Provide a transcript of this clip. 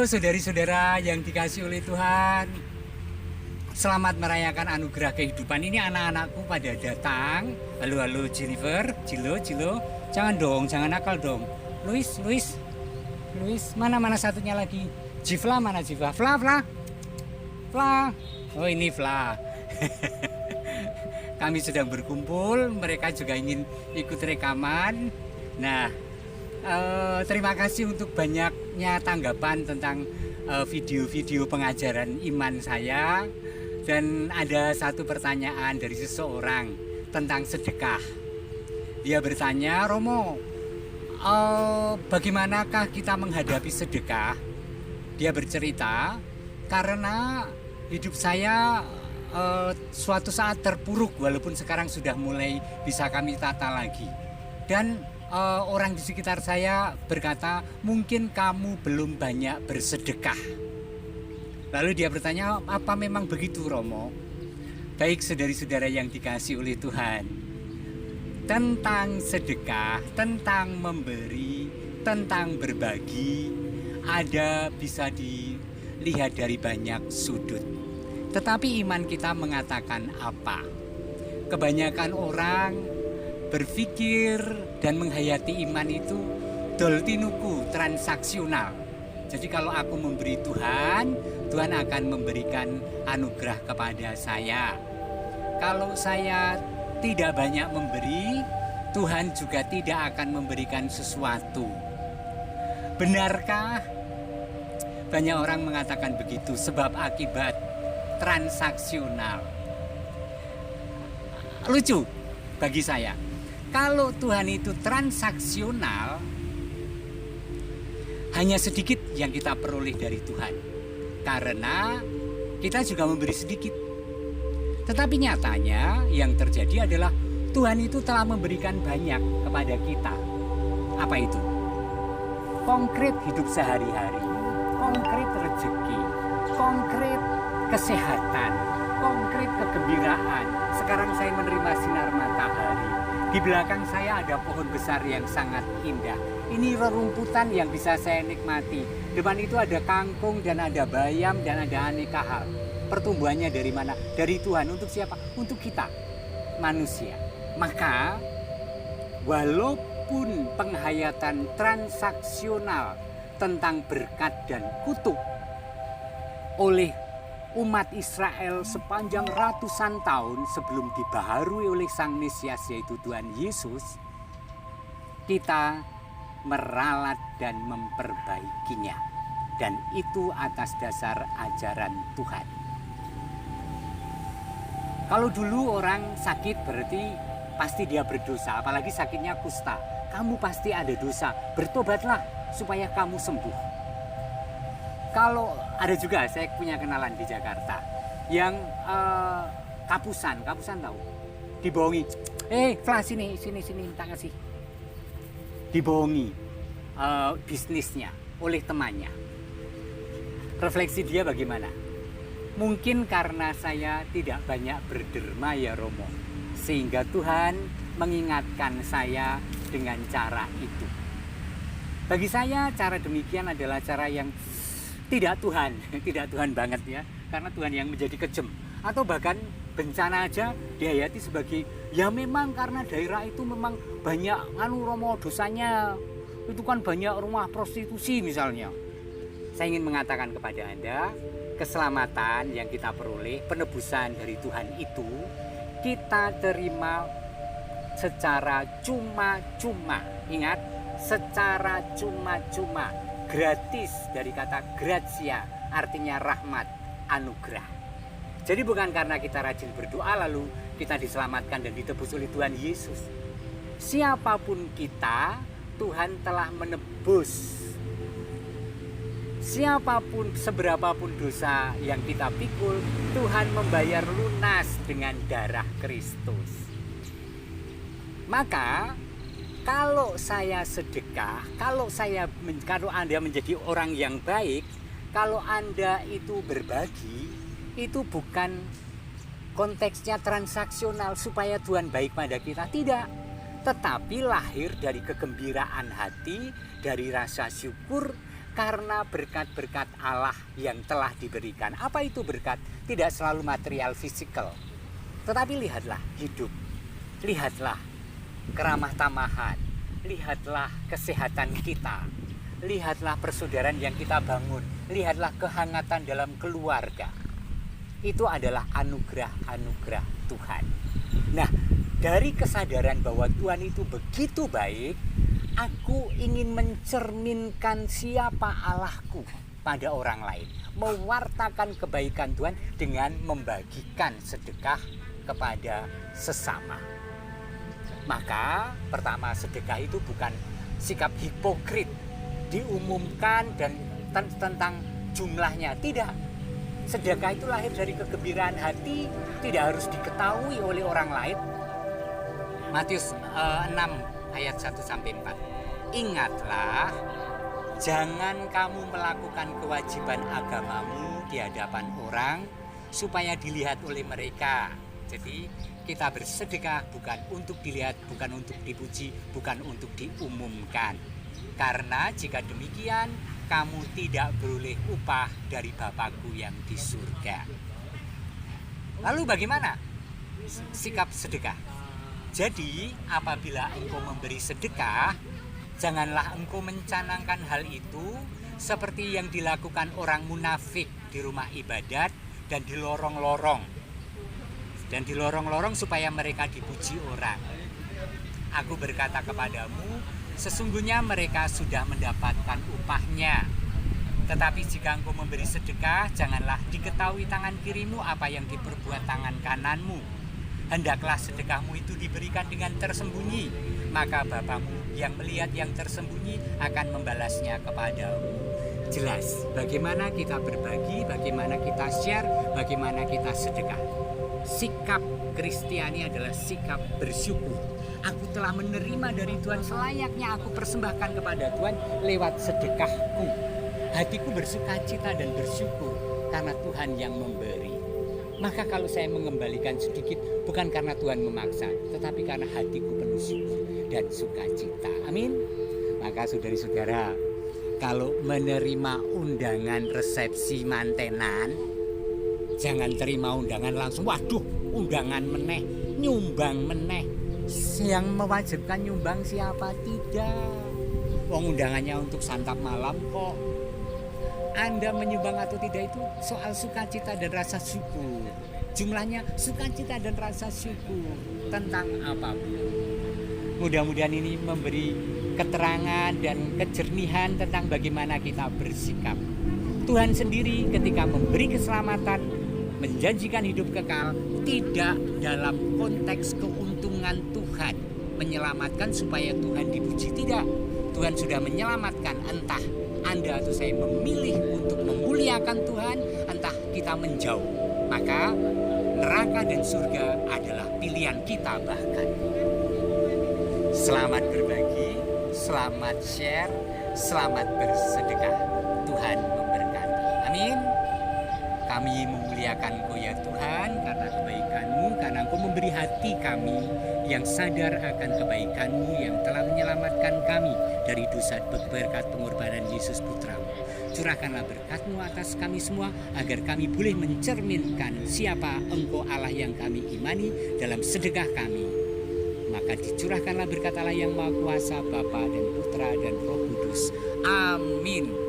Halo saudari-saudara yang dikasih oleh Tuhan. Selamat merayakan anugerah kehidupan. Ini anak-anakku pada datang. Halo Jennifer, Jilo. Jangan dong, jangan nakal dong. Luis, mana satunya lagi? Jivla mana Jivla? Vla. Oh ini Vla. Kami sedang berkumpul, mereka juga ingin ikut rekaman. Nah, terima kasih untuk banyaknya tanggapan tentang video-video pengajaran iman saya. Dan ada satu pertanyaan dari seseorang tentang sedekah. Dia bertanya, Romo, bagaimanakah kita menghadapi sedekah? Dia bercerita, karena hidup saya suatu saat terpuruk, walaupun sekarang sudah mulai bisa kami tata lagi. Dan orang di sekitar saya berkata, mungkin kamu belum banyak bersedekah. Lalu dia bertanya, apa memang begitu Romo? Baik saudari-saudara yang dikasih oleh Tuhan, tentang sedekah, tentang memberi, tentang berbagi, ada bisa dilihat dari banyak sudut. Tetapi iman kita mengatakan apa? Kebanyakan orang berpikir dan menghayati iman itu doltinuku, transaksional. Jadi kalau aku memberi Tuhan, Tuhan akan memberikan anugerah kepada saya. Kalau saya tidak banyak memberi, Tuhan juga tidak akan memberikan sesuatu. Benarkah? Banyak orang mengatakan begitu, sebab akibat transaksional. Lucu bagi saya. Kalau Tuhan itu transaksional, hanya sedikit yang kita peroleh dari Tuhan. Karena kita juga memberi sedikit. Tetapi nyatanya yang terjadi adalah Tuhan itu telah memberikan banyak kepada kita. Apa itu? Konkret hidup sehari-hari, konkret rezeki, konkret kesehatan, konkret kegembiraan. Sekarang saya menerima sinar matahari. Di belakang saya ada pohon besar yang sangat indah. Ini rerumputan yang bisa saya nikmati. Depan itu ada kangkung dan ada bayam dan ada aneka hal. Pertumbuhannya dari mana? Dari Tuhan. Untuk siapa? Untuk kita, manusia. Maka walaupun penghayatan transaksional tentang berkat dan kutuk oleh umat Israel sepanjang ratusan tahun sebelum dibaharui oleh Sang Mesias yaitu Tuhan Yesus, kita meralat dan memperbaikinya. Dan itu atas dasar ajaran Tuhan. Kalau dulu orang sakit berarti pasti dia berdosa, apalagi sakitnya kusta. Kamu pasti ada dosa, bertobatlah supaya kamu sembuh. Kalau ada juga, saya punya kenalan di Jakarta yang kapusan tahu? Dibohongi. Flah sini, tak kasih. Dibohongi bisnisnya oleh temannya. Refleksi dia bagaimana? Mungkin karena saya tidak banyak berderma ya Romo, sehingga Tuhan mengingatkan saya dengan cara itu. Bagi saya cara demikian adalah cara yang tidak Tuhan banget ya, karena Tuhan yang menjadi kejem. Atau bahkan bencana aja dihayati sebagai, ya memang karena daerah itu memang banyak Romo dosanya, itu kan banyak rumah prostitusi misalnya. Saya ingin mengatakan kepada Anda, keselamatan yang kita peroleh, penebusan dari Tuhan itu, kita terima secara cuma-cuma. Ingat, secara cuma-cuma. Gratis, dari kata gratia, artinya rahmat, anugerah. Jadi bukan karena kita rajin berdoa lalu kita diselamatkan dan ditebus oleh Tuhan Yesus. Siapapun kita, Tuhan telah menebus. Siapapun, seberapapun dosa yang kita pikul, Tuhan membayar lunas dengan darah Kristus. Maka kalau saya sedekah, kalau Anda menjadi orang yang baik, kalau Anda itu berbagi, itu bukan konteksnya transaksional supaya Tuhan baik pada kita, tidak. Tetapi lahir dari kegembiraan hati, dari rasa syukur, Karena berkat-berkat Allah yang telah diberikan. Apa itu berkat? Tidak selalu material fisikal. Tetapi lihatlah hidup. Lihatlah keramah tamahan. Lihatlah kesehatan kita. Lihatlah persaudaraan yang kita bangun. Lihatlah kehangatan dalam keluarga. Itu adalah anugerah-anugerah Tuhan. Nah, dari kesadaran bahwa Tuhan itu begitu baik, aku ingin mencerminkan siapa Allahku pada orang lain. Mewartakan kebaikan Tuhan dengan membagikan sedekah kepada sesama. Maka pertama, sedekah itu bukan sikap hipokrit, diumumkan dan tentang jumlahnya. Tidak. Sedekah itu lahir dari kegembiraan hati, tidak harus diketahui oleh orang lain. Matius 6 ayat 1-4. Ingatlah, jangan kamu melakukan kewajiban agamamu di hadapan orang supaya dilihat oleh mereka. Jadi kita bersedekah bukan untuk dilihat, bukan untuk dipuji, bukan untuk diumumkan. Karena jika demikian, kamu tidak beroleh upah dari Bapakku yang di surga. Lalu bagaimana sikap sedekah? Jadi apabila engkau memberi sedekah, janganlah engkau mencanangkan hal itu seperti yang dilakukan orang munafik di rumah ibadat dan di lorong-lorong. Dan di lorong-lorong supaya mereka dipuji orang. Aku berkata kepadamu, sesungguhnya mereka sudah mendapatkan upahnya. Tetapi jika engkau memberi sedekah, janganlah diketahui tangan kirimu apa yang diperbuat tangan kananmu. Hendaklah sedekahmu itu diberikan dengan tersembunyi, maka Bapamu yang melihat yang tersembunyi akan membalasnya kepadamu. Jelas bagaimana kita berbagi, bagaimana kita share, bagaimana kita sedekah. Sikap Kristiani adalah sikap bersyukur. Aku telah menerima dari Tuhan, selayaknya aku persembahkan kepada Tuhan lewat sedekahku. Hatiku bersukacita dan bersyukur karena Tuhan yang memberi. Maka kalau saya mengembalikan sedikit, bukan karena Tuhan memaksa, tetapi karena hatiku penuh syukur dan sukacita. Amin. Maka saudari-saudara, kalau menerima undangan resepsi mantenan, jangan terima undangan langsung, waduh undangan meneh, nyumbang meneh. Yang mewajibkan nyumbang siapa? Tidak. Wong undangannya untuk santap malam kok. Anda menyumbang atau tidak itu soal sukacita dan rasa syukur. Jumlahnya sukacita dan rasa syukur tentang apapun. Mudah-mudahan ini memberi keterangan dan kejernihan tentang bagaimana kita bersikap. Tuhan sendiri ketika memberi keselamatan, menjanjikan hidup kekal, tidak dalam konteks keuntungan Tuhan menyelamatkan supaya Tuhan dipuji. Tidak. Tuhan sudah menyelamatkan, entah Anda atau saya memilih untuk memuliakan Tuhan, entah kita menjauh. Maka neraka dan surga adalah pilihan kita bahkan. Selamat berbagi, selamat share, selamat bersedekah. Tuhan memberkati. Amin. Kami memuliakan Engkau ya Tuhan karena kebaikan-Mu, karena Engkau memberi hati kami yang sadar akan kebaikan-Mu yang telah menyelamatkan kami dari dosa berkat pengorbanan Yesus Putra-Mu. Curahkanlah berkat-Mu atas kami semua agar kami boleh mencerminkan siapa Engkau Allah yang kami imani dalam sedekah kami. Maka dicurahkanlah berkat Allah yang Maha Kuasa, Bapa dan Putra dan Roh Kudus. Amin.